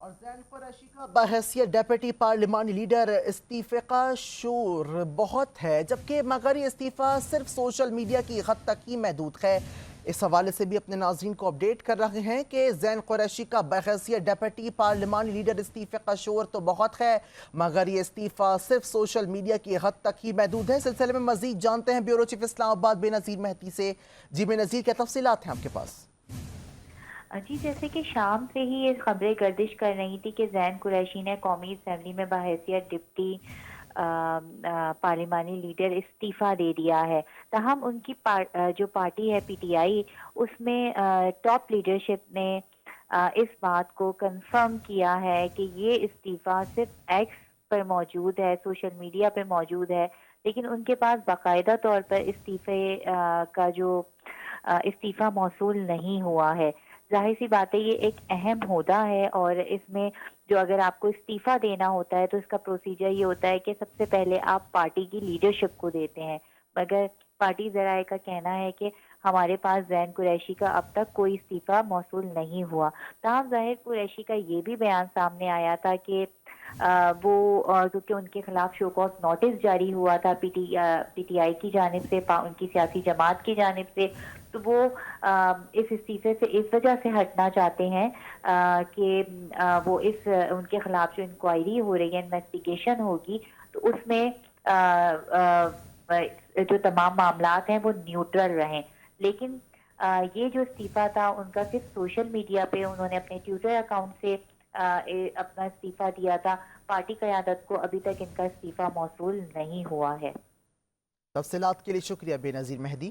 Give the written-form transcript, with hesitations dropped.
اور زین قریشی کا بحیثیت ڈیپٹی پارلیمانی لیڈر استعفے کا شور بہت ہے، جبکہ مگر یہ استعفیٰ صرف سوشل میڈیا کی حد تک ہی محدود ہے۔ اس حوالے سے بھی اپنے ناظرین کو اپڈیٹ کر رہے ہیں کہ زین قریشی کا بحیثیت ڈیپٹی پارلیمانی لیڈر استعفے کا شور تو بہت ہے، مگر یہ استعفیٰ صرف سوشل میڈیا کی حد تک ہی محدود ہے۔ سلسلے میں مزید جانتے ہیں بیورو چیف اسلام آباد بے نظیر مہدی سے۔ جی بے نظیر، کیا تفصیلات ہیں آپ کے پاس؟ جی، جیسے کہ شام سے ہی یہ خبریں گردش کر رہی تھی کہ زین قریشی نے قومی اسمبلی میں بحیثیت ڈپٹی پارلیمانی لیڈر استعفیٰ دے دیا ہے۔ تاہم ان کی جو پارٹی ہے پی ٹی آئی، اس میں ٹاپ لیڈرشپ نے اس بات کو کنفرم کیا ہے کہ یہ استعفیٰ صرف ایکس پر موجود ہے، سوشل میڈیا پہ موجود ہے، لیکن ان کے پاس باقاعدہ طور پر استعفے کا جو استعفیٰ موصول نہیں ہوا ہے۔ ظاہر سی بات ہے، یہ ایک اہم عہدہ ہے، اور اس میں جو اگر آپ کو استعفیٰ دینا ہوتا ہے تو اس کا پروسیجر یہ ہوتا ہے کہ سب سے پہلے آپ پارٹی کی لیڈرشپ کو دیتے ہیں، مگر پارٹی ذرائع کا کہنا ہے کہ ہمارے پاس زین قریشی کا اب تک کوئی استعفیٰ موصول نہیں ہوا۔ تاہم ظاہر قریشی کا یہ بھی بیان سامنے آیا تھا کہ وہ کیونکہ ان کے خلاف شو کاز نوٹس جاری ہوا تھا پی ٹی آئی کی جانب سے، ان کی سیاسی جماعت کی جانب سے، تو وہ اس استعفے سے اس وجہ سے ہٹنا چاہتے ہیں کہ وہ ان کے خلاف جو انکوائری ہو رہی ہے، انویسٹیگیشن ہوگی، تو اس میں جو تمام معاملات ہیں وہ نیوٹرل رہیں۔ لیکن یہ جو استعفیٰ تھا ان کا صرف سوشل میڈیا پہ انہوں نے اپنے ٹویٹر اکاؤنٹ سے اپنا استعفیٰ دیا تھا۔ پارٹی قیادت کو ابھی تک ان کا استعفیٰ موصول نہیں ہوا ہے۔ تفصیلات کے لیے شکریہ بے نظیر مہدی۔